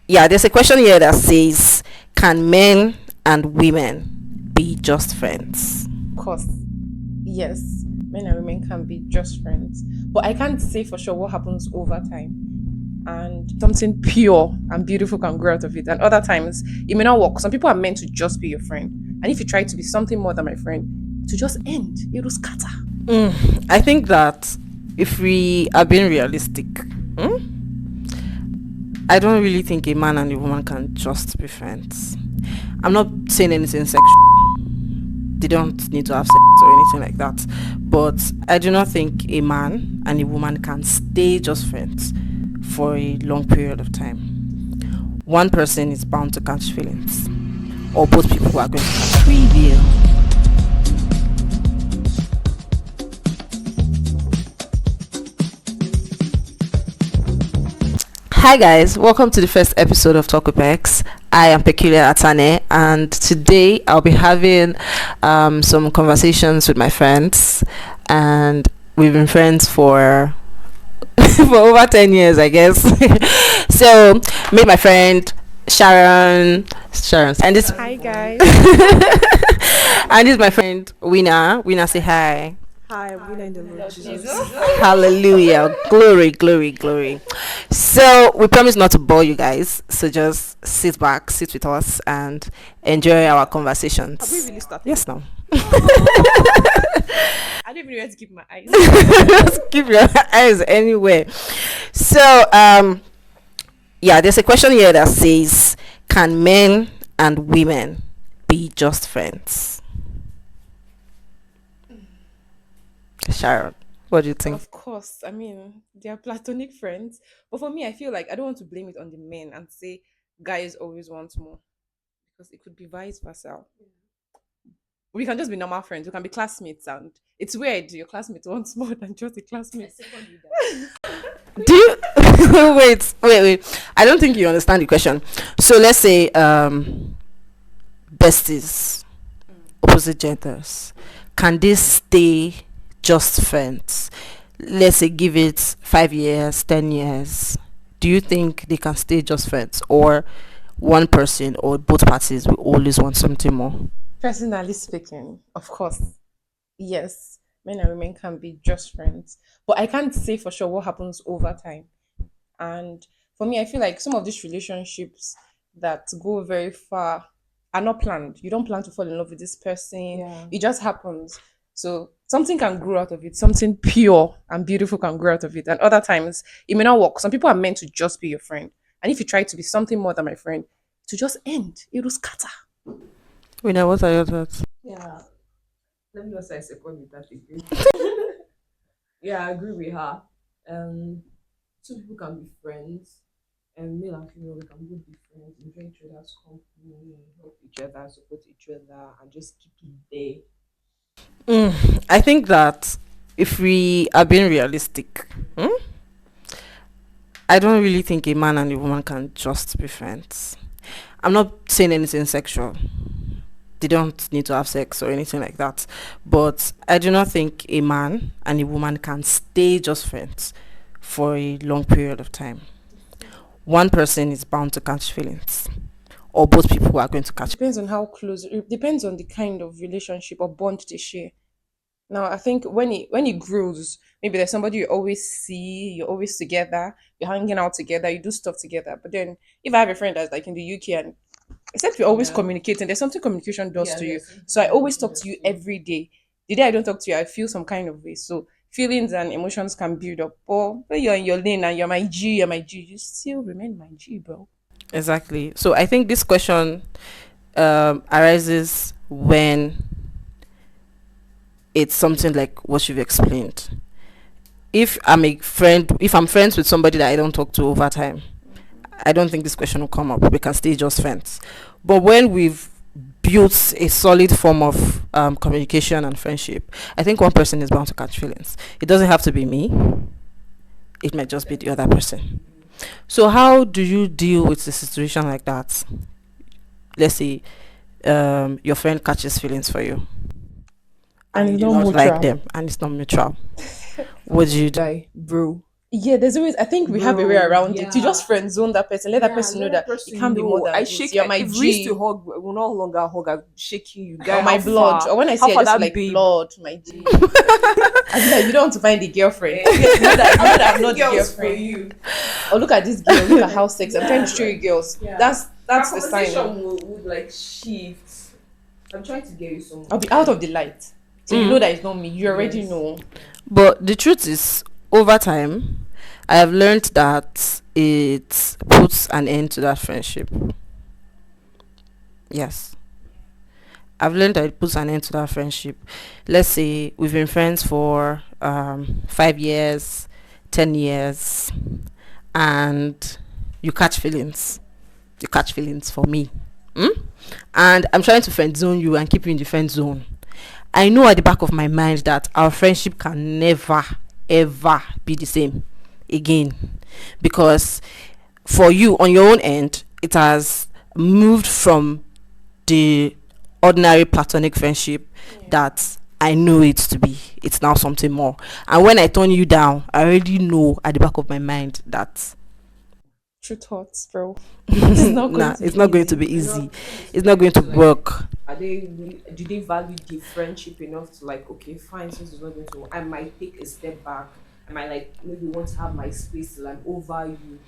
Yeah, there's a question here that says, can men and women be just friends? Course, yes, men and women can be just friends, but I can't say for sure what happens over time. And something pure and beautiful can grow out of it. And other times, it may not work. Some people are meant to just be your friend. And if you try to be something more than my friend, to just end, it will scatter. I think that if we are being realistic, I don't really think a man and a woman can just be friends. I'm not saying anything sexual. They don't need to have sex or anything like that. But I do not think a man and a woman can stay just friends for a long period of time. One person is bound to catch feelings, or both people are going to catch preview. Hi guys, welcome to the first episode of Talkwithpecs. I am Peculiar ATANEH, and today I'll be having some conversations with my friends, and we've been friends for for over 10 years, I guess. So meet my friend Sharon, and this Hi, guys. and this is my friend Winner, say hi. Hi, we in the Lord Jesus. Hallelujah. Glory, glory, glory. So we promise not to bore you guys. So just sit back, sit with us and enjoy our Have we conversations. really started? Yes, now. I don't even know where to keep my eyes. Just keep your eyes anywhere. So yeah, there's a question here that says, can men and women be just friends? Sharon, what do you think? Of course, I mean, they are platonic friends. But for me, I feel like I don't want to blame it on the men and say guys always want more because it could be vice versa. We can just be normal friends. We can be classmates, and it's weird. Your classmate wants more than just a classmate. Do you wait. I don't think you understand the question. So let's say besties, opposite genders, can they stay just friends? Let's say give it 5 years, 10 years. Do you think they can stay just friends, or one person or both parties will always want something more? Personally speaking, of course, yes, men and women can be just friends. But I can't say for sure what happens over time. And for me, I feel like some of these relationships that go very far are not planned. You don't plan to fall in love with this person, Yeah. it just happens. So something can grow out of it, something pure and beautiful can grow out of it. And other times, it may not work. Some people are meant to just be your friend. And if you try to be something more than my friend, to just end, it will scatter. Winner, what are your thoughts? Yeah. Let me not say I support with that again. Yeah, I agree with her. Um, Two people can be friends, and male and female we can both be friends, enjoy each other's company, help each other, support each other, and just keep it there. I think that if we are being realistic, I don't really think a man and a woman can just be friends. I'm not saying anything sexual. They don't need to have sex or anything like that. But I do not think a man and a woman can stay just friends for a long period of time. One person is bound to catch feelings, or both people are going to catch. Depends on how close, it depends on the kind of relationship or bond they share. Now, I think when it grows, maybe there's somebody you always see, you're always together, you're hanging out together, you do stuff together. But then, if I have a friend that's like in the UK, and except we're always Yeah. communicating, there's something communication does Yeah, to you. there's So I something always communication talk to does you too. every day. The day I don't talk to you, I feel some kind of way. So feelings and emotions can build up. But when you're in your lane and you're my G, you still remain my G, bro. Exactly. So I think this question arises when it's something like what you've explained. If I'm friends with somebody that I don't talk to over time, I don't think this question will come up. We can stay just friends. But when we've built a solid form of communication and friendship, I think one person is bound to catch feelings. It doesn't have to be me, it might just be the other person. So, how do you deal with a situation like that? Let's say your friend catches feelings for you And and you it's do not not like mutual. them and it's not mutual. What do you do? Guy, bro. Yeah, there's always. I think we have a way Bro, around it. You yeah. just friend zone that person. Let that Yeah, person know let that that it person can't be more know. than I this. shake. You're my If we used to G hug, we'll no longer hug. I'm shaking you, or guy. my How blood. far? Or when I How see I far just that like babe? blood, my G. I be like, you don't want to find the girlfriend. Obviously, you know that I'm not the Girls for girlfriend. you. Or look at this girl. Look at how sexy. I'm trying to show you Like, girls. yeah. That's Our the sign. conversation would like shift. I'm trying to get you some. I'll be out of the light, so you know that it's not me. You already Yes. know. But the truth is, over time, I have learned that it puts an end to that friendship. Yes. I've learned that it puts an end to that friendship. Let's say we've been friends for 5 years, 10 years, and you catch feelings. You catch feelings for me. Hmm? And I'm trying to friend zone you and keep you in the friend zone. I know at the back of my mind that our friendship can never, ever be the same again. Because for you, on your own end, it has moved from the ordinary platonic friendship that I know it to be. It's now something more. And when I turn you down, I already know at the back of my mind that True thoughts, bro. It's not going nah, to it's be not going to easy. be I know. easy. It's not going to Like, work. are they really, do they value the friendship enough to like, okay, fine, since it's not going to, I might take a step back. I might like maybe want to have my space till I'm over you,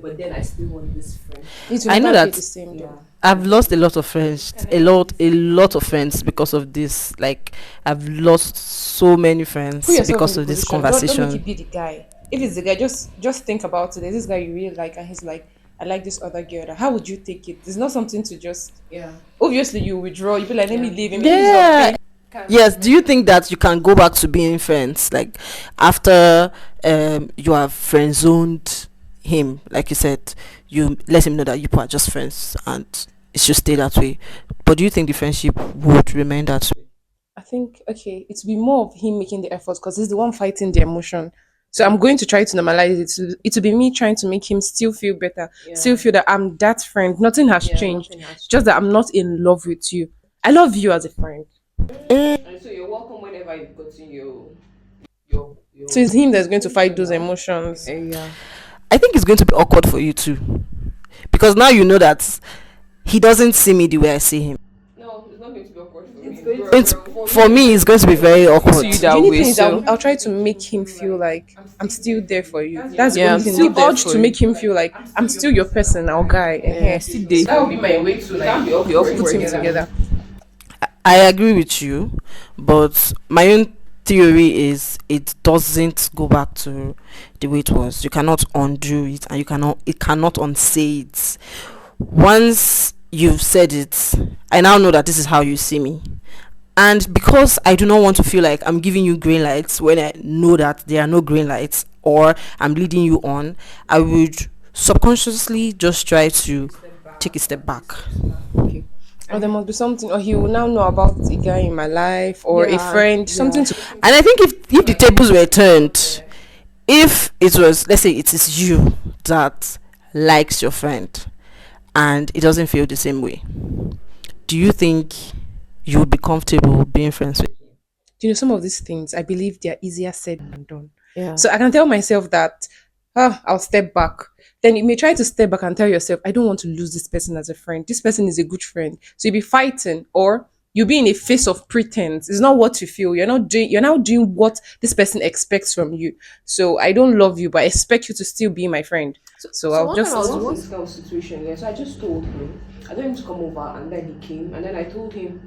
but then I still want this friend. It will I know never be that the same, Yeah. though. I've lost a lot of friends, a lot of friends because of this. Like I've lost so many Put friends yourself in because the of this position. Don't make it conversation. be the guy. If it's the guy, just think about it. There's this guy you really like, and he's like, I like this other girl. How would you take it? It's not something to just. Yeah. Obviously, you withdraw. You be like, let me Yeah. leave him. Maybe he's not Yeah. paying. Yes. Do you think that you can go back to being friends, like after you have friend zoned him, like you said, you let him know that you are just friends and it should stay that way. But do you think the friendship would remain that way? I think okay, it will be more of him making the effort because he's the one fighting the emotion. So I'm going to try to normalize it. It will be me trying to make him still feel better, still Yeah. feel that I'm that friend. Nothing has Yeah. changed. Nothing has Just that I'm not in love with you. I love you as a friend. And so you're welcome whenever you've gotten So it's your him that's going to fight those now. emotions. Yeah. I think it's going to be awkward for you too, because now you know that he doesn't see me the way I see him. No, it's not going to be awkward for me. It's, for me, it's going to be very awkward. you The that only way. thing is So I'll try to make him feel like I'm still there for you. That's the yeah, only I'm thing. still The there urge for to you. make him feel like I'm still your person, our guy. Yeah, still there. That would be my way to like put him together. I agree with you, but my own theory is it doesn't go back to the way it was. You cannot undo it, and it cannot unsay it. Once you've said it, I now know that this is how you see me. And because I do not want to feel like I'm giving you green lights when I know that there are no green lights, or I'm leading you on, I would subconsciously just try to take a step back. Okay. Or there must be something, or he will now know about a guy in my life or a Yeah, friend, yeah. something to. And I think if the tables were turned, if it was, let's say it is you that likes your friend and it doesn't feel the same way, do you think you would be comfortable being friends with? You know, some of these things, I believe they are easier said than done. Yeah. So I can tell myself that, I'll step back. Then you may try to step back and tell yourself, I don't want to lose this person as a friend. This person is a good friend. So you'll be fighting, or you'll be in a face of pretense. It's not what you feel. You're now doing what this person expects from you. So I don't love you, but I expect you to still be my friend. So I'll one just time I was in this kind of situation, yeah. So I just told him, I told him to come over, and then he came, and then I told him,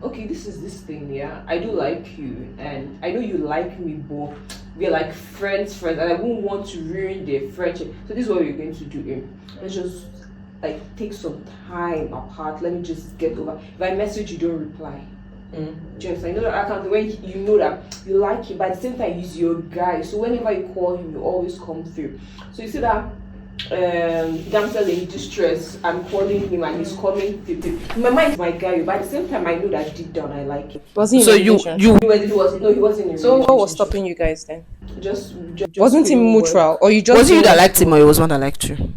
okay, this is this thing, yeah. I do like you, and I know you like me, but we're like friends, and I won't want to ruin their friendship. So this is what we're going to do. Let's just like take some time apart. Let me just get over. If I message you, don't reply. James, I know that I can't. When you know that you like him, but at the same time, he's your guy. So whenever you call him, you always come through. So you see that damsel in distress. I'm calling him, and he's coming through. In my mind, my guy. But at the same time, I know that deep down, I like him. was he in So a you relationship? He wasn't in a So what was relationship. stopping you guys then? Just Wasn't it couldn't work. mutual, or you just Was it you didn't that want liked to him, or it was one that liked you?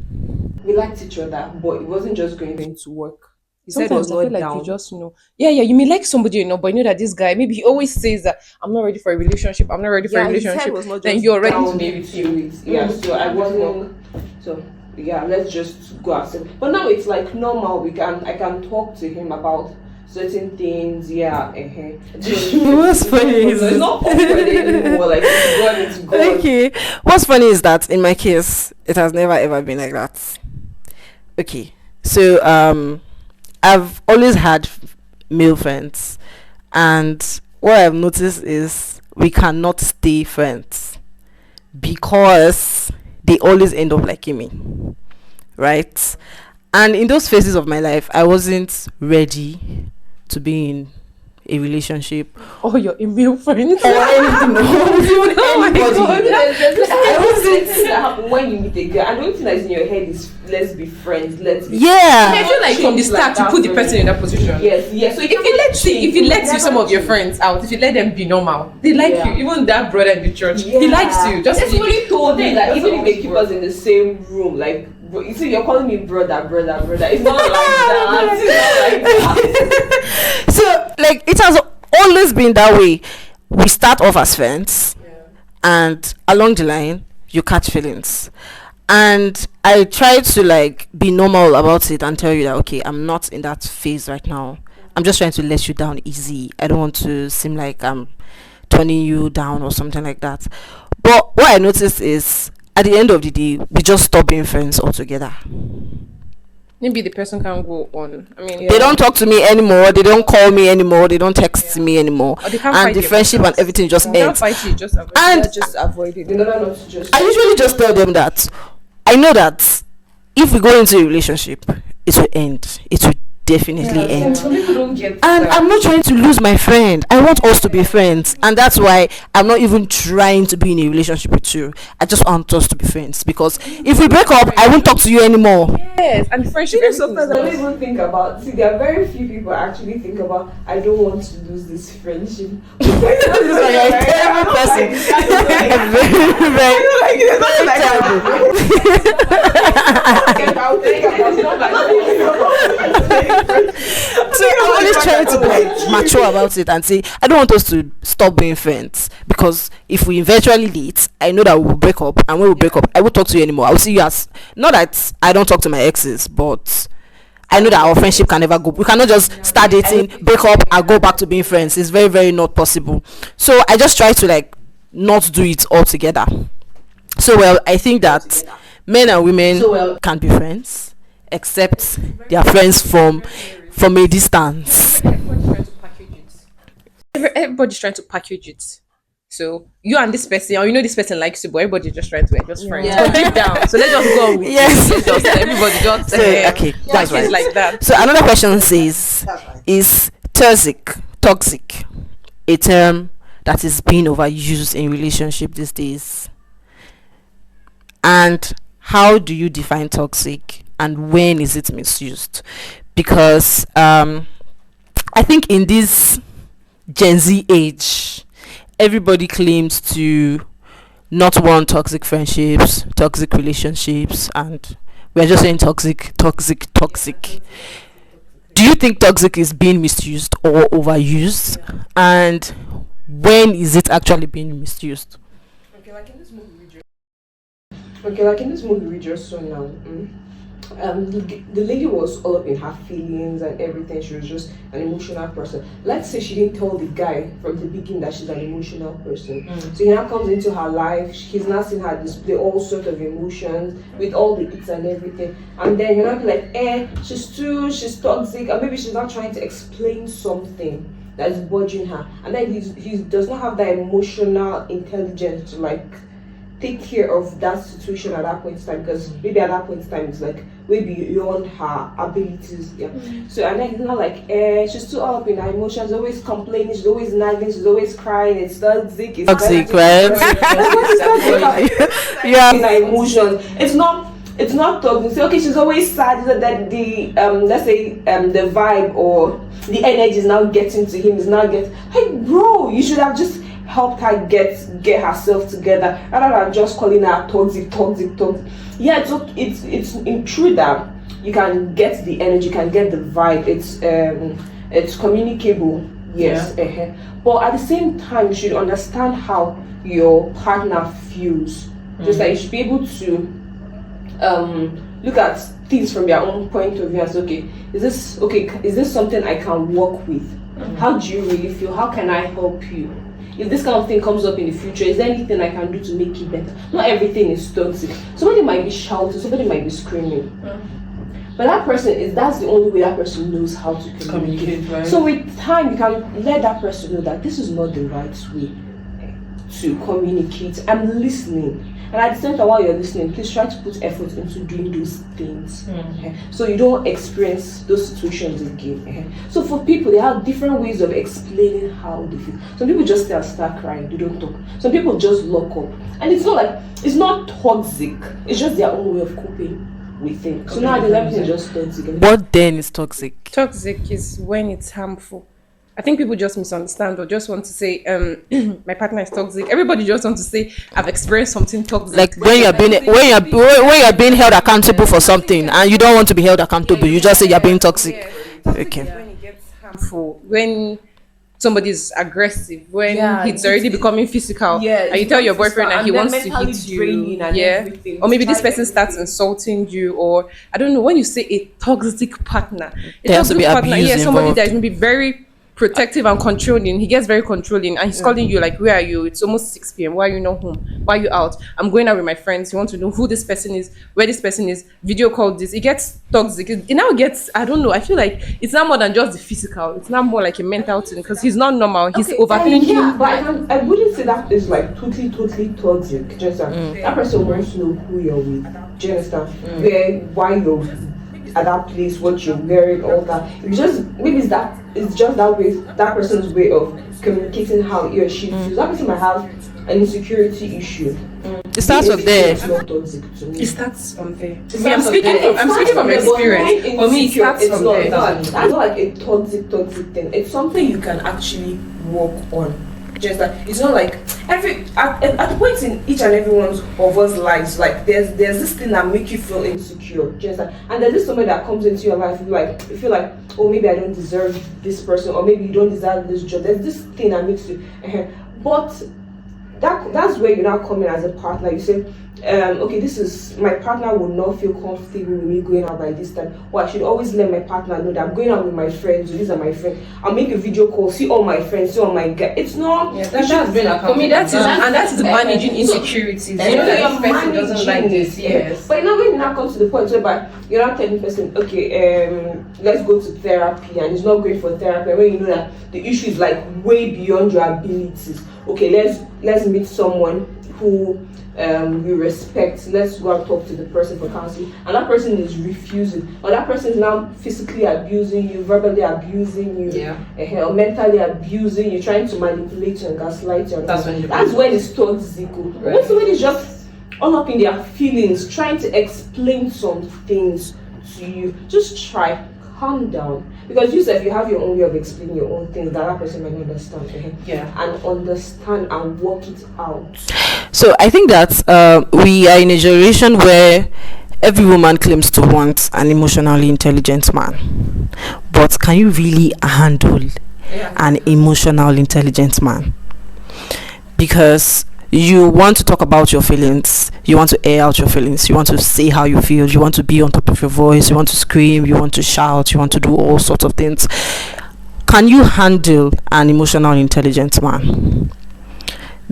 We liked each other, but it wasn't just going to work. He said he was Sometimes I not feel like down. you just know. Yeah, you may like somebody, but you know that this guy, maybe he always says that I'm not ready for a relationship. I'm not ready for a He said relationship. was not Then just you're ready down to be with you. Yeah, so I wasn't. So yeah, let's just go accept. But now it's like normal. I can talk to him about certain things. Yeah, What's funny is it's not awkward anymore. Like it's gone. okay. What's funny is that in my case, it has never ever been like that. Okay, so I've always had male friends, and what I've noticed is we cannot stay friends because they always end up liking me, right? And in those phases of my life, I wasn't ready to be in a relationship Oh, your email friends. or anything. Oh my God. I was saying that happen when you meet a girl, and the only thing that's in your head is let's be friends. Let's be I Yeah, feel like from the start you put the person in that position. yes. So If you let some of your friends out, if you let them be normal, they like Yeah. you. Even that brother in the church, he likes you. Just That's what he told me. Like even if they keep us in the same room, like you see, you're calling me brother. It's not like that. It's not like that. so like it has always been that way. We start off as friends, and along the line you catch feelings, and I try to like be normal about it and tell you that okay, I'm not in that phase right now. I'm just trying to let you down easy. I don't want to seem like I'm turning you down or something like that. But what I noticed is at the end of the day we just stop being friends altogether. maybe the person can go on. I mean, They don't talk to me anymore, they don't call me anymore, they don't text me anymore, Or they can't and fight the your friendship and emotions. everything just You can't ends. fight you, just avoid it. And Just avoid it. In order not to just. I usually just tell them that I know that if we go into a relationship, it will end. It will definitely end. Some people don't get And that. I'm not trying to lose my friend. I want us to be friends. And that's why I'm not even trying to be in a relationship with you. I just want us to be friends. Because if we break up, I won't talk to you anymore. Yes, and friendship. You know, sometimes I don't even think about. See, there are very few people actually think about. I don't want to lose this friendship. You're a terrible person. So I'm always trying to be like mature about it and say I don't want us to stop being friends, because if we eventually date, I know that we will break up, and when we break up, I won't talk to you anymore. I will see you as, not that I don't talk to my exes, but I know that our friendship can never go. We cannot just start dating, break up, and go back to being friends. It's very, very not possible. So I just try to like not do it all together. So well, I think that men and women can be friends, except they are friends from a distance. Everybody's trying to package it. So you and this person, or you know this person likes you, but everybody's just trying to just friends. Yeah. But deep down, so let's just go with Yes. it. Just everybody just So, okay, that's right. like that. So another question says, is toxic a term that is being overused in relationship these days? And how do you define toxic, and when is it misused? Because I think in this Gen Z age, everybody claims to not want toxic friendships, toxic relationships, and we're just saying toxic. Do you think toxic is being misused or overused? And when is it actually being misused? Okay, like in this movie we just saw now. The lady was all up in her feelings and everything. She was just an emotional person. Let's say she didn't tell the guy from the beginning that she's an emotional person. So he now comes into her life. He's now seen her display all sorts of emotions with all the hits and everything. And then you're not like, she's toxic, or maybe she's not trying to explain something that's bothering her. And then he does not have that emotional intelligence to like take care of that situation at that point in time, because maybe at that point in time it's like way beyond her abilities. So and then he's not like she's too all up in her emotions, always complaining, she's always nagging, she's always crying. It's toxic, Right? Yeah, in her emotions. It's not toxic. So okay, she's always sad that the let's say the vibe or the energy is now getting to him. Is now hey bro, you should have just helped her get herself together rather than just calling her toxic. Yeah, it's true that you can get the energy, you can get the vibe. It's communicable. Yes. But at the same time, you should understand how your partner feels. Just like you should be able to look at things from their own point of view and say, okay, is this something I can work with? How do you really feel? How can I help you? If this kind of thing comes up in the future, is there anything I can do to make it better? Not everything is toxic. Somebody might be shouting, somebody might be screaming. But that's the only way that person knows how to communicate. Right? So with time, you can let that person know that this is not the right way to communicate. I'm listening. And at the same time, while you're listening, please try to put effort into doing those things. So you don't experience those situations again. So for people, they have different ways of explaining how they feel. Some people just start crying, they don't talk. Some people just lock up. And it's not toxic, it's just their own way of coping with things. So nowadays, everything is just toxic. What then is toxic? Toxic is when it's harmful. I think people just misunderstand or just want to say, my partner is toxic. Everybody just wants to say, I've experienced something toxic. Like when you're being held accountable for something and you don't want to be held accountable, you just say you're being toxic. Okay. When it gets harmful, when somebody's aggressive, when it's already becoming physical, and you tell your boyfriend that he wants to hit you, or maybe this person starts insulting you, or I don't know. When you say a toxic partner, there has to be abuse somebody involved. that is maybe very protective and controlling. He gets very controlling and he's calling you like, where are you? It's almost 6 p.m. Why are you not home? Why are you out? I'm going out with my friends. You want to know who this person is, where this person is, video call this. It gets toxic. It now gets, I don't know, I feel like it's not more than just the physical. It's not more like a mental thing because he's not normal. He's overthinking. But I wouldn't say that is like totally toxic. Just that person wants to know who you're with. Do you understand? Why you're at that place, what you're wearing, all that. It's just that way, that person's way of communicating how he or she feels. That person might have an insecurity issue. It starts from there. It's not toxic to me. It starts from there. I'm speaking from experience. For me, it starts from there. That's not like a toxic thing. It's something you can actually work on. Just that it's not like at the point in each and every one of us lives, like there's this thing that make you feel insecure. Just that, and there's this somebody that comes into your life, you feel like, oh, maybe I don't deserve this person, or maybe you don't deserve this job. There's this thing that makes you, but that's where you now come in as a partner. You say, okay, this is my partner would not feel comfortable with me going out by this time. Or I should always let my partner know that I'm going out with my friends. These are my friends. I'll make a video call, see all my friends, see all my guys. It's not. That's been for me. That is managing insecurities. You know that this person doesn't like this. Yes. But when you now come to the point where you're not telling the person, okay, let's go to therapy, and it's not going for therapy. When you know that the issue is like way beyond your abilities. Okay, let's meet someone who we respect. Let's go and talk to the person for counseling, and that person is refusing, or that person is now physically abusing you, verbally abusing you, or mentally abusing you, trying to manipulate you and gaslight you. That's when it's toxic. Right. When somebody is just all up in their feelings, trying to explain some things to you, just try. Calm down, because if you have your own way of explaining your own things, that person might understand, and understand and work it out. So I think that we are in a generation where every woman claims to want an emotionally intelligent man, but can you really handle an emotional intelligent man? Because you want to talk about your feelings, you want to air out your feelings, you want to say how you feel, you want to be on top of your voice, you want to scream, you want to shout, you want to do all sorts of things. Can you handle an emotional intelligent man?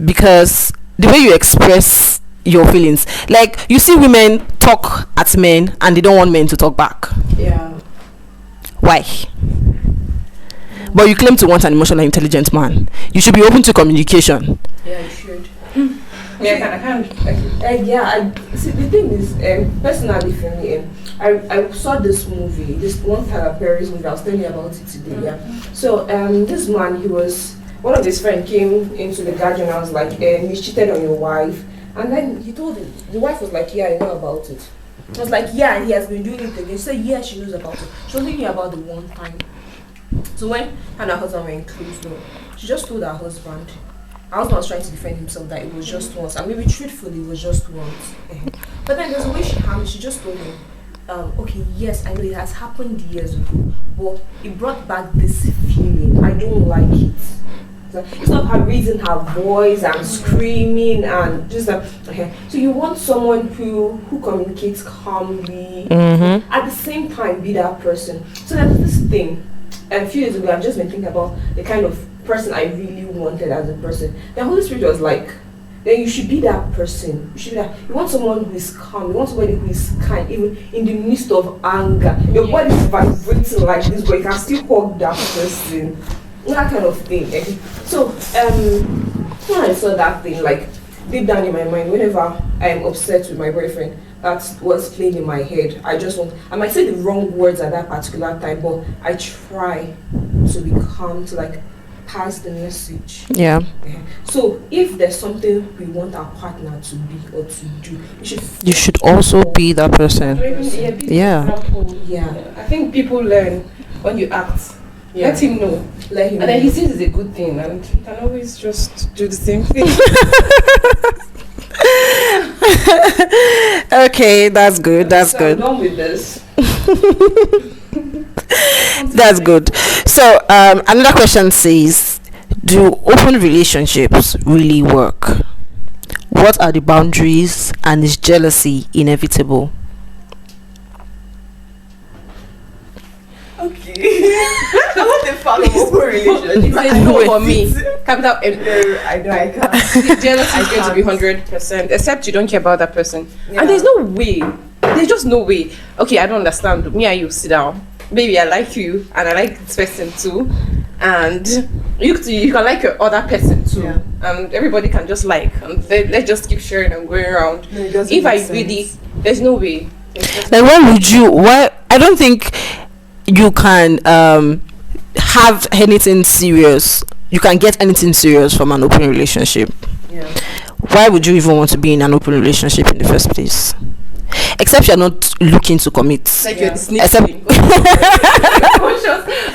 Because the way you express your feelings, like you see women talk at men and they don't want men to talk back. Why? But you claim to want an emotional intelligent man. You should be open to communication. Yeah, you should. I can't. See, the thing is, personally for me, I saw this movie, this one Tyler Perry's movie. I was telling you about it today. So this man, one of his friends came into the garden and was like, he cheated on your wife, and then he told him. The wife was like, yeah, I know about it. I was like, yeah, he has been doing it again. She said, yeah, she knows about it. She was thinking about the one time. So when her and her husband were in close door, she just told her husband. Her husband was trying to defend himself that it was just once, and maybe truthfully it was just once. But then there's a way she handled. She just told him, okay, yes, I know it has happened years ago, but it brought back this feeling. I don't like it. So it's not her raising her voice and screaming and just okay. So you want someone who communicates calmly, at the same time be that person. So there's this thing. A few years ago, I've just been thinking about the kind of person I really wanted as a person. The Holy Spirit was like, then you should be that person. You should be that. You want someone who is calm. You want somebody who is kind, even in the midst of anger. Your body is vibrating like this, but you can still hug that person. That kind of thing. So, when I saw that thing, like deep down in my mind, whenever I am upset with my boyfriend, that's what's playing in my head. I might say the wrong words at that particular time, but I try to be calm, to like pass the message. Yeah. So if there's something we want our partner to be or to do, you should also be that person. Yeah. I think people learn when you act. Yeah. Let him know. And then he sees it's a good thing, and he can always just do the same thing. Okay, that's good. That's so good. I'm done with this. That's good. So another question says, do open relationships really work? What are the boundaries, and is jealousy inevitable? Okay. I want to follow open relationship. It's a no for me. Capital M. I know I can't. Jealousy is going to be 100%, except you don't care about that person. Yeah. And there's no way. There's just no way. Okay, I don't understand. Me and you sit down. Maybe I like you, and I like this person too. And you can like your other person too. Yeah. And everybody can just like. And let's just keep sharing and going around. No, if I really, there's no way. Like, why would you? Why? I don't think you can have anything serious. You can get anything serious from an open relationship. Yeah. Why would you even want to be in an open relationship in the first place? Except you're not looking to commit. Like you're except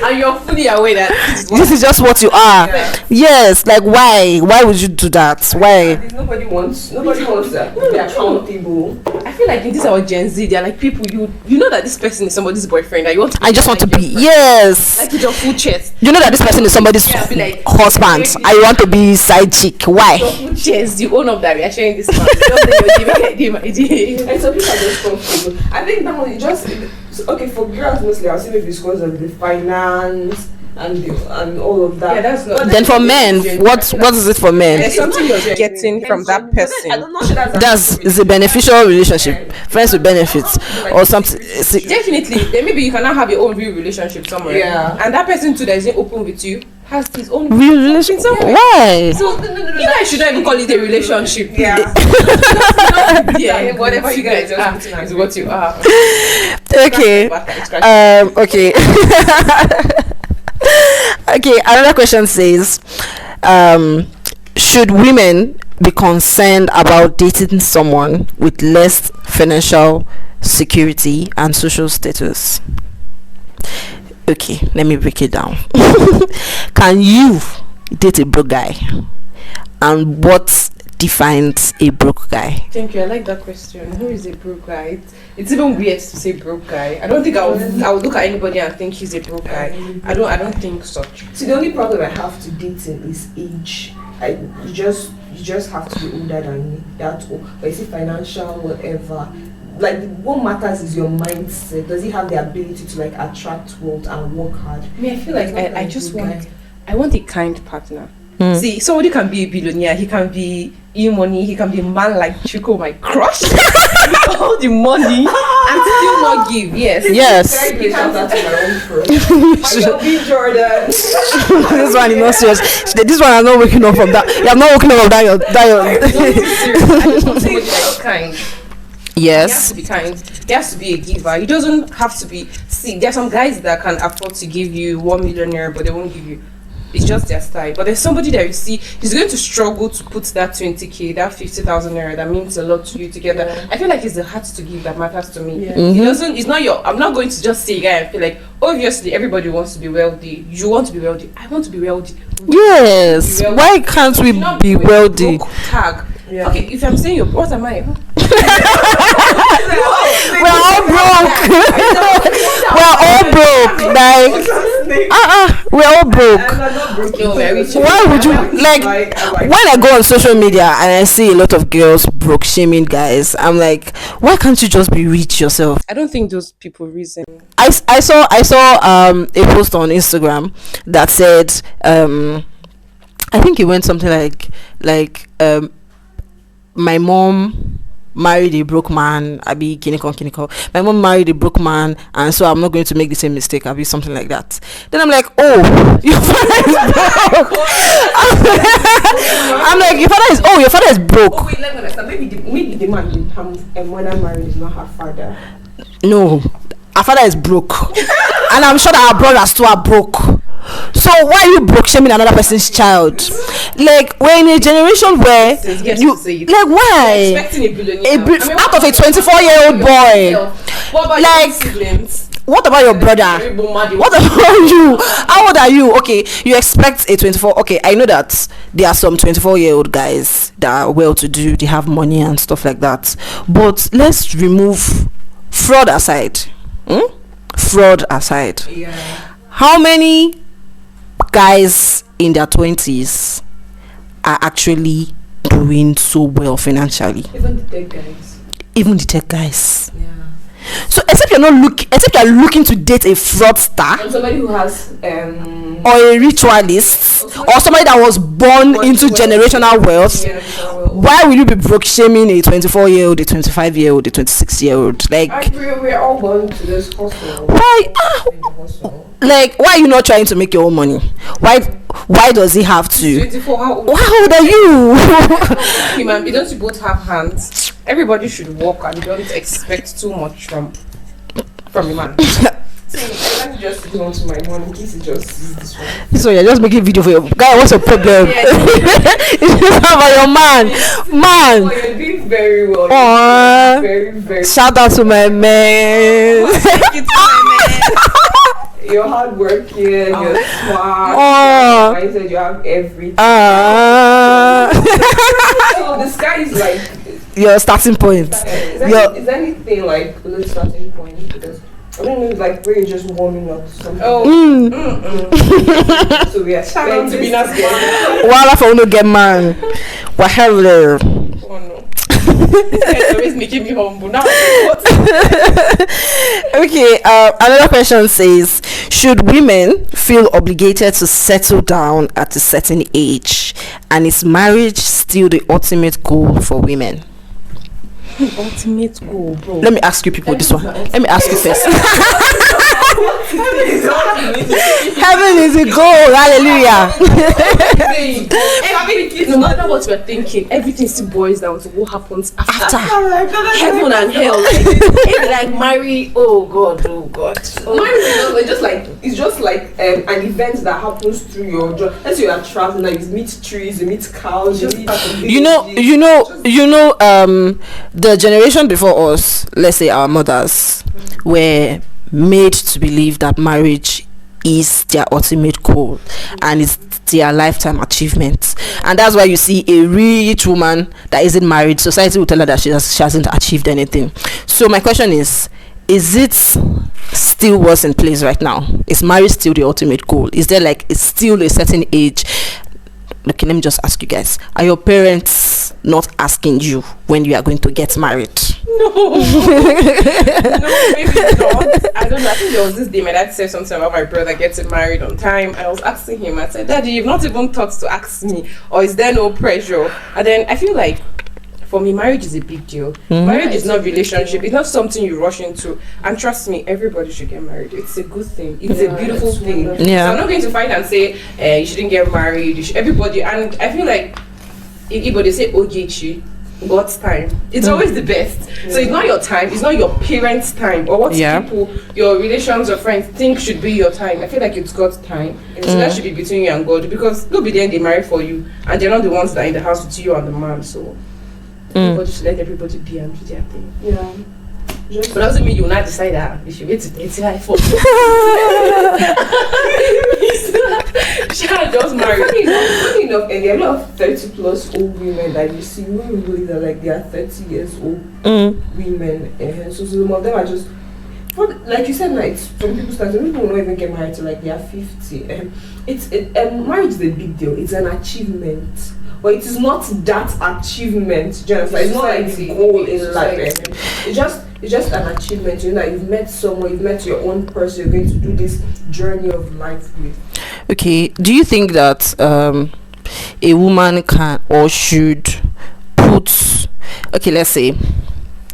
and you're fully aware that this is just what you are. Yeah. Yes, like why would you do that? Why? Nobody wants that to be accountable. I feel like in this our Gen Z, they're like people you know that this person is somebody's boyfriend, that you want to I just want to be yes. Like with your full chest. You know that this person is somebody's like, husband. I want to be side chick. Why? Your full chest, you own up that we are sharing this man. And so people are just comfortable. I think that one just okay for girls mostly. I'll say maybe because of the finance and all of that. Yeah, that's not. Then for men, what is it for men? There's something you're getting from that person. I don't know. That's a beneficial relationship, friends with benefits, or something. Definitely, then maybe you cannot have your own real relationship somewhere. Yeah. And that person too that isn't open with you has his own real relationship. Why? So you guys shouldn't even call it a relationship. Yeah. Yeah. Whatever you guys are is what you are. Okay. Okay. Okay. Another question says, should women be concerned about dating someone with less financial security and social status? Okay, let me break it down. Can you date a broke guy? And what defines a broke guy? Thank you. I like that question. Who is a broke guy? It's even weird to say broke guy. I don't think I would look at anybody and think he's a broke guy. I don't think such. See, the only problem I have to dating is age. You just have to be older than me. That's all. But you see, financial, whatever. Like, what matters is your mindset. Does he have the ability to like attract wealth and work hard? I mean, I feel like I want a kind partner. See, somebody can be a billionaire, he can be e-money, he can be a man like Chico, my crush, with all the money, and still not give. Yes. You can't answer my own first. Be Jordan. This one is not serious. This one I'm not waking up from that. I'm not waking up from that. I just want somebody that's kind. Yes. He has to be kind. He has to be a giver. He doesn't have to be. See, there are some guys that can afford to give you 1 million naira, but they won't give you. It's just their style. But there's somebody that you see, he's going to struggle to put that 20k, that 50,000 naira that means a lot to you together. Yeah. I feel like it's the heart to give that matters to me. Yeah. He doesn't. It's not your. I'm not going to just say a guy and feel like obviously everybody wants to be wealthy. You want to be wealthy. I want to be wealthy. Yes. Why can't we be wealthy? Tag. Yeah. Okay, if I'm saying what am I? We're all broke. We're all broke. Like, we're all broke. Why would you like when I go on social media and I see a lot of girls broke shaming guys? I'm like, why can't you just be rich yourself? I don't think those people reason. I saw a post on Instagram that said I think it went something like my mom married a broke man, Abi Kiniko. My mom married a broke man, and so I'm not going to make the same mistake, Abi, something like that. Then I'm like, oh, your father is broke. I'm like, your father is broke. Oh, wait, let me understand. Maybe the man didn't have a mother married is not her father. No, our father is broke. And I'm sure that our brothers too are broke. So why are you broke shaming another person's child? Like, we're in a generation where you like, why out of a 24-year-old boy? What about like your siblings? What about your brother? What about you? How old are you? Okay, you expect a 24. Okay, I know that there are some 24-year-old guys that are well-to-do, they have money and stuff like that. But let's remove fraud aside. Fraud aside. Yeah. How many guys in their 20s are actually doing so well financially? Even the tech guys. Yeah. So except you're looking to date a fraudster, And somebody who has or a ritualist, or somebody that was born into generational wealth, why will you be broke shaming a 24-year-old, a 25-year-old, a 26-year-old? Like, we're all born to this hustle. why? Like, why are you not trying to make your own money? Why does he have to? 24, how old? How old are you? Human beings, don't you both have hands? Everybody should work and don't expect too much from a man. See, I like to just go on to my one in case it just sees this one. So you're just making video for your guy. What's your problem? It's just about your man. Oh, you're doing very well. Aww. Very, very. Shout out to my man. You're hardworking. You're smart. Oh. I said you have everything. So the sky is like Your starting point. is there anything like the starting point? Because I don't know, like where you're just warming up to something. So we are trying to be not scared. While I no get man. What hello. Oh no. It's always making me humble now. Okay, another question says, should women feel obligated to settle down at a certain age, and is marriage still the ultimate goal for women? Ultimate goal, bro. Let me ask you people this one. Let me ask you first. Heaven is a goal. Hallelujah. No matter what we're thinking, everything still boils down to what happens after heaven and hell. Like marry. Oh God. Marriage is just like an event that happens through your job. Let's say you are traveling, like you meet trees, you meet cows, you know, the generation before us, let's say our mothers, were made to believe that marriage is their ultimate goal and it's their lifetime achievement, and that's why you see a rich woman that isn't married, society will tell her that she hasn't achieved anything. So my question is it still what's in place right now? Is marriage still the ultimate goal? Is there like it's still a certain age? Okay, let me just ask you guys, are your parents not asking you when you are going to get married? No, maybe not. I don't know. I think there was this day my dad said something about my brother getting married on time, and I was asking him, I said, Daddy, you've not even thought to ask me, or is there no pressure? And then I feel like for me, marriage is a big deal. Marriage is not relationship. It's not something you rush into. And trust me, everybody should get married. It's a good thing. It's a beautiful thing. Yeah. So I'm not going to fight and say you shouldn't get married. Everybody, and I feel like if they say Ogechi, God's time. It's always the best. So it's not your time. It's not your parents' time or what people, your relations or friends think should be your time. I feel like it's God's time. And so that should be between you and God, because they'll be there and they marry for you, and they're not the ones that are in the house with you and the man. So everybody should let everybody be and do their thing. Yeah. But that doesn't mean you will not decide that you should wait to 35 for Sha just married. Funny enough, and there are a lot of 30 plus old women that you see, we believe that like they are 30 years old women, and so some of them are just, like you said, like some people will not even get married till like they are 50. Marriage is a big deal. It's an achievement, but it is not that achievement. Just like it's not like the goal in life. It's just an achievement. You know, you've met someone, you've met your own person. You're going to do this journey of life with. Okay, do you think that a woman can or should put, okay, let's say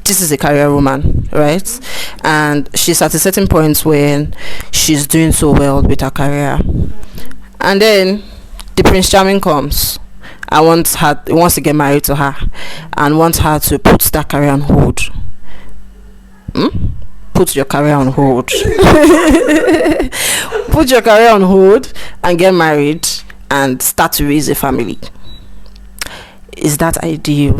this is a career woman, right? And she's at a certain point when she's doing so well with her career, and then the Prince Charming comes and wants to get married to her and wants her to put that career on hold. Put your career on hold. Put your career on hold and get married and start to raise a family. Is that ideal?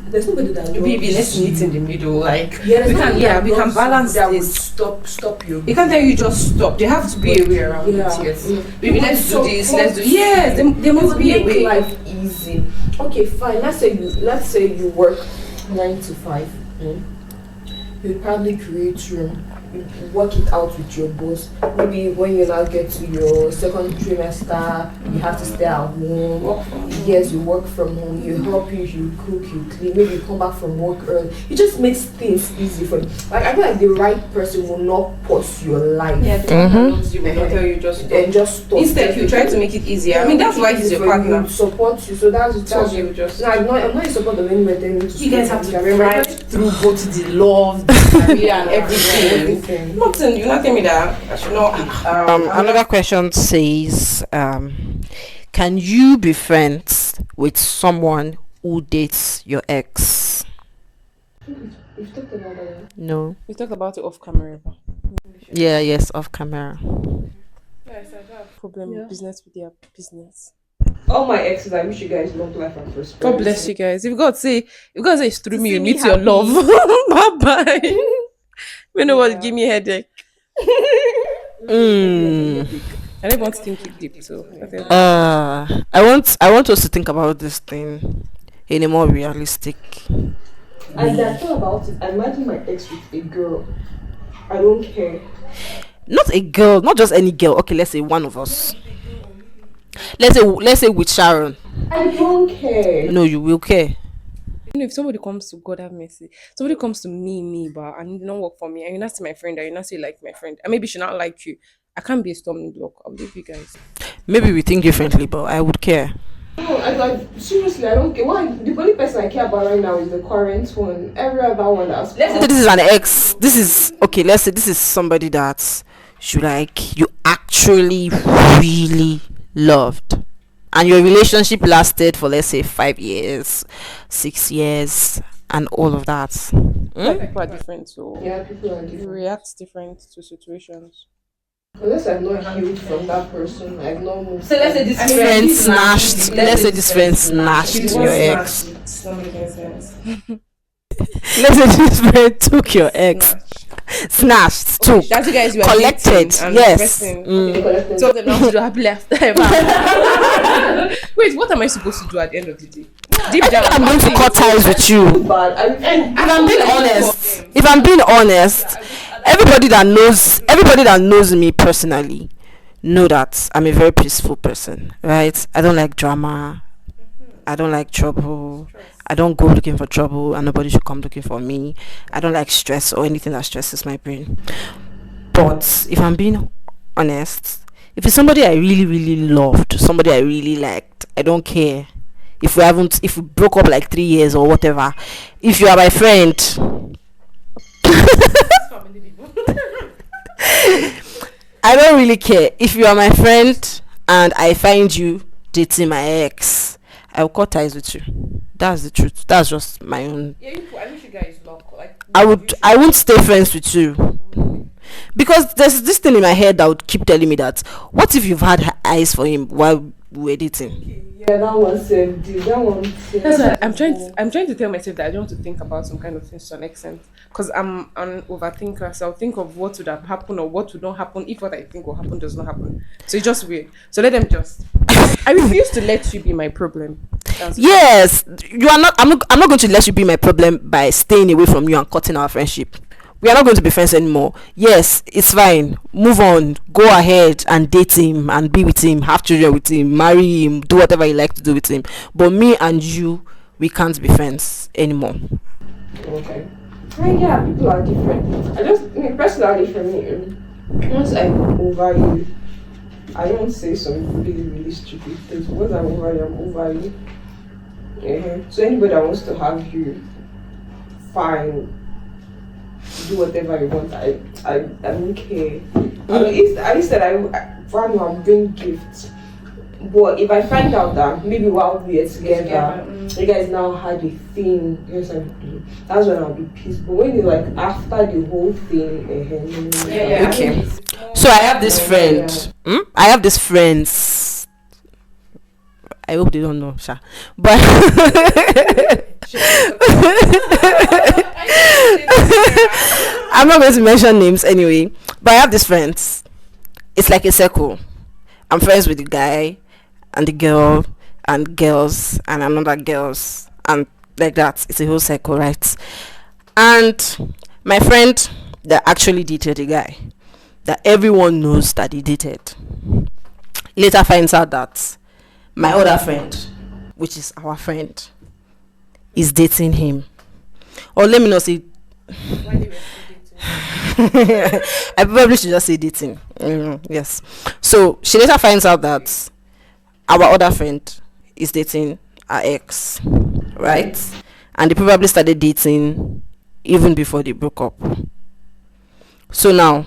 There's nobody that Baby, let's meet in the middle. Like we can balance that this. Would stop you. You can't tell you just stop. There have to be a way around it. Yes. Baby, let's do this. Let's do. Yes, there must be a way. Make life easy. Okay, fine. Let's say you work 9 to 5. You probably create room. You work it out with your boss. Maybe when you now get to your second trimester, you have to stay at home. Yes, you work from home. You help you cook, you clean. Maybe you come back from work early. It just makes things easy for you. Like I feel like the right person will not pause your life. Yeah, you will not tell you just stop. Instead, you try to make it easier. I mean, that's why he's your partner. Support you. So that's you just. No, I'm not in support of anyone telling me to. You guys have to ride through both the love, the career, and everything. Nothing. You're not telling me that I should not. Another question says, can you be friends with someone who dates your ex? We've talked about that. No. We talked about it off camera. Yes, off camera. Yes, I have problem with business with their business. All my exes, I wish you guys long life and prosperity. God bless you guys. If God say it's through me, you meet your love. Bye bye. You know what? Give me a headache. I don't want to think it deep, so. I want us to think about this thing in a more realistic. And I thought about it. I imagine my ex with a girl. I don't care. Not a girl, not just any girl. Okay, let's say one of us. Let's say with Sharon. I don't care. No, you will care. You know, if somebody comes to God have mercy, somebody comes to me, but and it don't work for me, and you not see my friend, and you not say like my friend, and maybe she not like you, I can't be a stumbling block. I'll leave you guys. Maybe we think differently, but I would care. No, seriously, I don't care. Why? The only person I care about right now is the current one. Every other one that's. Let's say this is an ex. Let's say this is somebody that you actually really loved, and your relationship lasted for, let's say, 5 years, 6 years, and all of that. People are different, so people are different. You react different to situations. Unless I've not healed from that person, I've not moved. So let's say this friend snatched. Let's say this friend snatched your ex. Let's say this friend took your ex. Snatched, took, that's you guys you collected. Yes. So the now you have left. Wait, what am I supposed to do at the end of the day? Deep down, I'm going to cut ties with you. If I'm being honest, everybody that knows me personally know that I'm a very peaceful person, right? I don't like drama. I don't like trouble. I don't go looking for trouble, and nobody should come looking for me. I don't like stress or anything that stresses my brain. But if I'm being honest, if it's somebody I really, really loved, somebody I really liked, I don't care if we broke up like 3 years or whatever. If you are my friend, I don't really care. If you are my friend and I find you dating my ex, I will cut ties with you. That's the truth. That's just my own. I wish you guys luck. I won't stay friends with you Because there's this thing in my head that would keep telling me that, what if you've had eyes for him while we were dating? Yeah, that one said, that one. That's why I'm trying to tell myself that I don't want to think about some kind of things to an extent, because I'm an overthinker. So I'll think of what would have happened or what would not happen if what I think will happen does not happen. So it's just weird. So let them just. I refuse to let you be my problem. Yes, you are not. I'm not going to let you be my problem by staying away from you and cutting our friendship. We are not going to be friends anymore. Yes, it's fine. Move on. Go ahead and date him and be with him, have children with him, marry him, do whatever you like to do with him. But me and you, we can't be friends anymore. Okay. Yeah, people are different. Personally for me, once I'm over you, I don't say some really stupid things. Once I'm over you, I'm over you. So anybody that wants to have you, fine. Do whatever you want. I don't care. I said I'm doing gifts. But if I find out that maybe while we are together, you guys now had a thing, that's when I'll be pissed. But when it's like after the whole thing, okay. So I have this friend. I have these friends. I hope they don't know, Sha. But I'm not going to mention names anyway. But I have these friends. It's like a circle. I'm friends with the guy and the girl and girls and another girls and like that. It's a whole circle, right? And my friend that actually dated the guy, that everyone knows that he dated, later finds out that my other friend, which is our friend, is dating him. Or let me not say I probably should just say dating. Yes. So she later finds out that our other friend is dating our ex, right? And they probably started dating even before they broke up. So now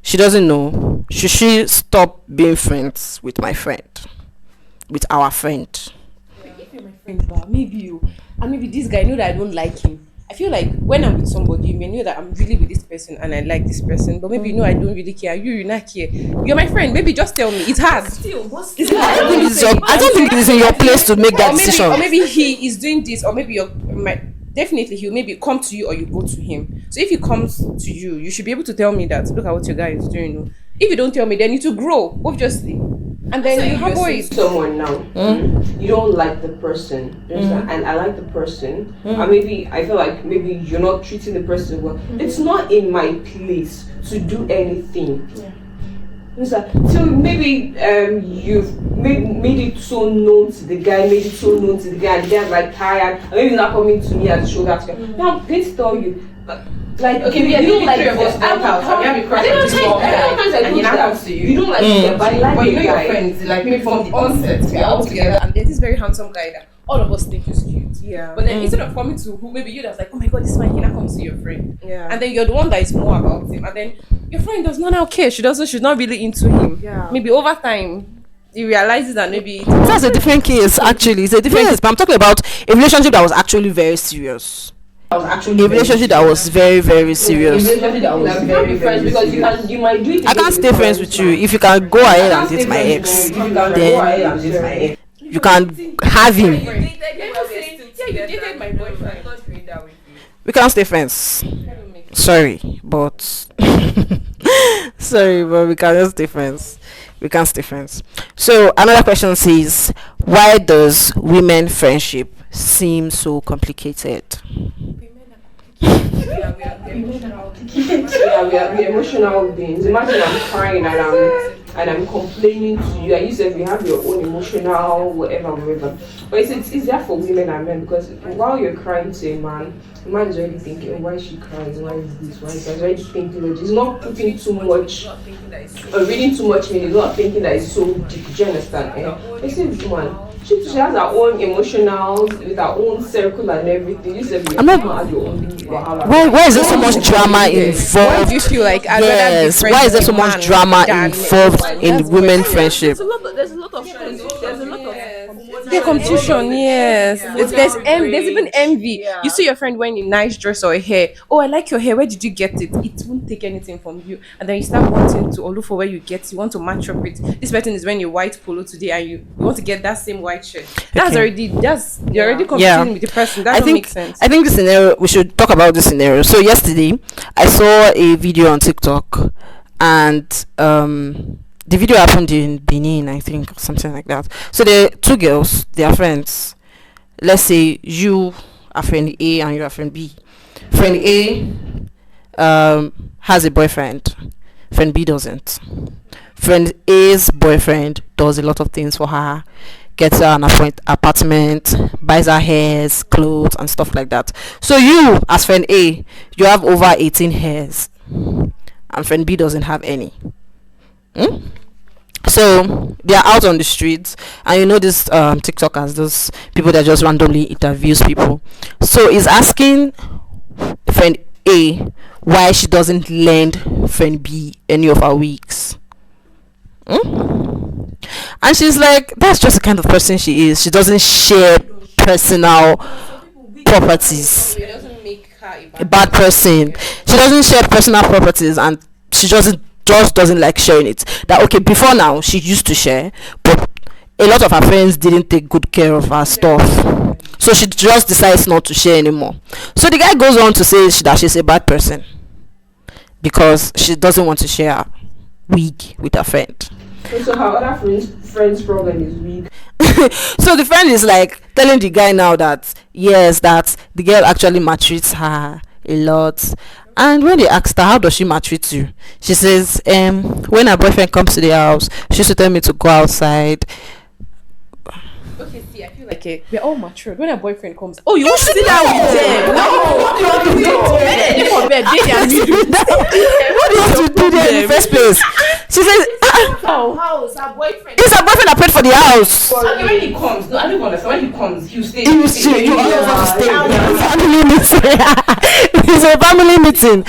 she doesn't know. Should she stop being friends with my friend? With our friend? If you're my friend, but maybe this guy know that I don't like him. I feel like when I'm with somebody, you may know that I'm really with this person and I like this person, but maybe I don't really care. You not care. You're my friend. Maybe just tell me. It's hard. I don't think it's in your place to make that decision. Or maybe he is doing this, or maybe definitely he'll maybe come to you or you go to him. So if he comes to you, you should be able to tell me that. Look at what your guy is doing. If you don't tell me, then you to grow, obviously. And then you have boys. Someone now, you don't like the person, and I like the person, and maybe I feel like maybe you're not treating the person well. It's not in my place to do anything. So maybe you've made it so known to the guy, and the guy's like tired, and maybe not coming to me as a shoulder. Now, I'm going to tell you. Like, okay, you don't like this. I have a crush on this girl, and he now comes to you. You don't like him, but you know your friends. Like, maybe from the onset, we are all together, and there's this very handsome guy that all of us think is cute. Yeah. But then instead of coming to who maybe you that's like, oh my god, this man, he now comes to your friend. Yeah. And then you're the one that is more about him, and then your friend does not now care. She's not really into him. Yeah. Maybe over time, he realizes that maybe that's a different case. Actually, it's a different case. But I'm talking about a relationship that was actually very serious. A relationship that was very, very serious. I can't stay friends with you. If you can go ahead and date my ex, then you can have him. We can't stay friends. Sorry, but we cannot stay friends. We can't stay friends. So another question says, why does women friendship seem so complicated? We are emotional beings. Imagine I'm crying and I'm complaining to you, and you said we have your own emotional whatever. But it's easier for women and men, because while you're crying to a man, the man is already thinking, why is she crying? Why is this? Why is that? He's already thinking. He's not putting too much, reading too much meaning. He's not thinking that it's so deep. Do you understand? It's a woman. She has her own emotional, with her own circle and everything. You said why is there so much drama involved? Why do you feel like yes? Why is there so much drama involved in women friendship? There's a lot of Yeah, competition. Yes, there's there's even envy. Yeah. You see your friend wearing a nice dress or a hair. Oh, I like your hair. Where did you get it? It won't take anything from you, and then you start wanting to look for where you get. You want to match up with this person is wearing a white polo today, and you want to get that same white shirt. That's Okay. you're already competing with the person. That I don't think make sense. I think the scenario, we should talk about this scenario. So yesterday, I saw a video on TikTok, and the video happened in Benin, I think, or something like that. So the two girls, they are friends. Let's say you are friend A and you are friend B. Friend A has a boyfriend. Friend B doesn't. Friend A's boyfriend does a lot of things for her, gets her an apartment, buys her hairs, clothes, and stuff like that. So you, as friend A, you have over 18 hairs, and friend B doesn't have any. So they are out on the streets, and you know this TikTokers, those people that just randomly interviews people. So he's asking friend A why she doesn't lend friend B any of her wigs. And she's like, that's just the kind of person she is. She doesn't share personal properties. It doesn't make her A bad person. She doesn't share personal properties, and she just doesn't like sharing it. That okay, before now she used to share, but a lot of her friends didn't take good care of her stuff, so she just decides not to share anymore. So the guy goes on to say that she's a bad person because she doesn't want to share her wig with her friend. So her other friend's problem is weak. So the friend is like telling the guy now that yes, that the girl actually maltreats her a lot. And when they asked her how does she maltreat you, she says when her boyfriend comes to the house, she used to tell me to go outside. Okay, see, I feel like we're all matured. When a boyfriend comes, oh, you want to sit down with them? No, they for bed. They are middle. What do you have to do there in the first place? She says House, her boyfriend. it's her boyfriend that paid for the house. Okay, when he comes, no, I don't understand. When he comes, he'll stay. You stay. You all have to stay. Family meeting. It's a family meeting.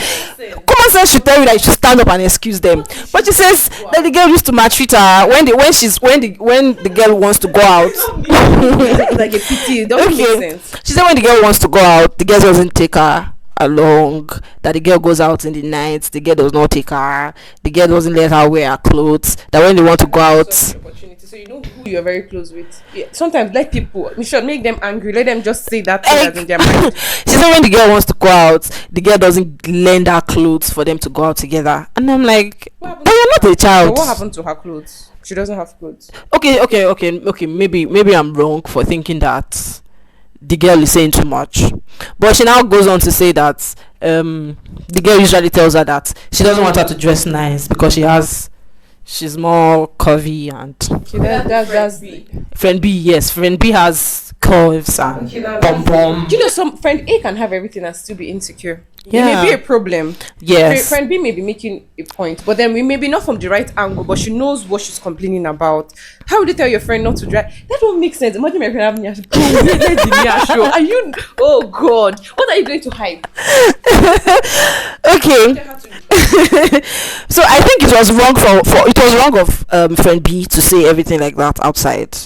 Common sense should tell you that you should stand up and excuse them. But she says that the girl used to maltreat her when the girl wants to go out. Like a pity. It doesn't make sense. She said when the girl wants to go out, the girl doesn't take her along. That the girl goes out in the night, the girl does not take her. The girl doesn't let her wear her clothes. That when they want to go out, Opportunity. So you know who you're very close with. Yeah. Sometimes let people. We should make them angry. Let them just say that thing that's in their mind. she said when the girl wants to go out, the girl doesn't lend her clothes for them to go out together. And I'm like, but you're not a child. But what happened to her clothes? She doesn't have clothes. Okay. Maybe I'm wrong for thinking that the girl is saying too much. But she now goes on to say that the girl usually tells her that she doesn't want her to dress nice because she's more curvy and That's friend B, yes, friend B has curves and bum bum. you know, some friend A can have everything and still be insecure. Yeah. It may be a problem. Yes. Friend B may be making a point, but then we may be not from the right angle, but she knows what she's complaining about. How would you tell your friend not to drive? That don't make sense. Imagine my friend having a show. Are you? Oh God! What are you going to hide? Okay. So I think it was wrong of friend B to say everything like that outside,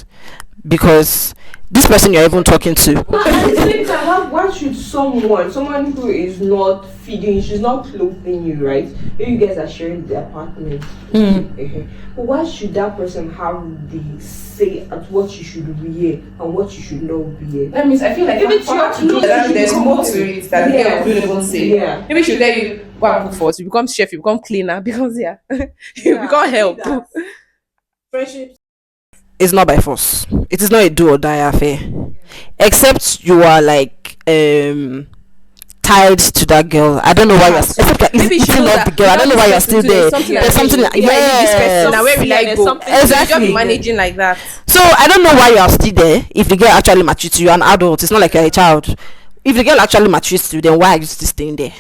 because this person you're even talking to. At the same time, why should someone who is not feeding, she's not clothing you, right? You guys are sharing the apartment. But why should that person have the say at what you should wear and what you should not wear? That means I feel like Maybe there's more to it that the girl don't even say. Yeah. Maybe she'll tell you go and cook for us. You become chef, you become cleaner because you become help. Friendship. It's not by force. It is not a do or die affair, except you are like tied to that girl. I don't know why you're except like Maybe if she you knows love the that girl. I don't know why you're still there. There's Something like this person. Now where will I go? Exactly. Just be managing like that. So I don't know why you're still there. If the girl actually maltreats you, you're an adult. It's not like you're a child. If the girl actually maltreats you, then why are you still staying there?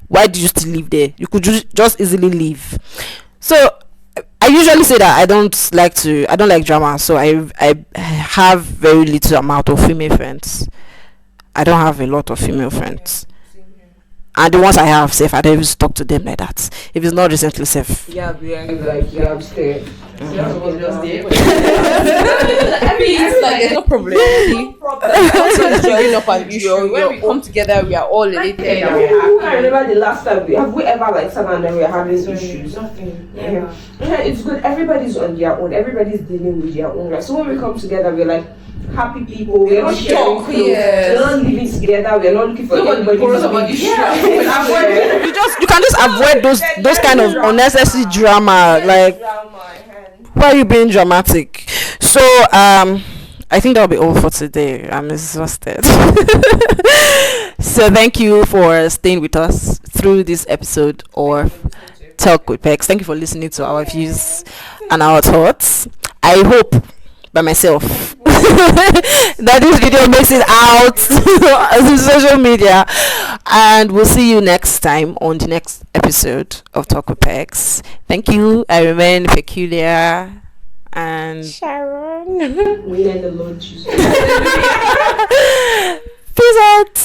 Why do you still live there? You could just easily leave. So I usually say that I don't like drama, so I have very little amount of female friends. I don't have a lot of female friends. And the ones I have safe, I don't even talk to them like that. If it's not recently safe. Yeah, we are like yeah, upstairs. It's like there's no problem. Also joining up an issue. When we come together, we are all elated and we're I happy. remember the last time we ever like sat and then we were having issues. Yeah, it's good. Everybody's on their own. Everybody's dealing with their own. Right? So when we come together, we're like happy people. We're not sharing clothes. We're not living together. We're not looking for anybody. You can just avoid those kind of unnecessary drama. Like, why are you being dramatic? So I think that'll be all for today. I'm exhausted. So thank you for staying with us through this episode of Talk with Pecs. Thank you for listening to our views and our thoughts. I hope by myself that this video makes it out on social media, and we'll see you next time on the next episode of Talk with Pecs. Thank you. I remain Peculiar and Sharon. We end the Lord Jesus. peace out.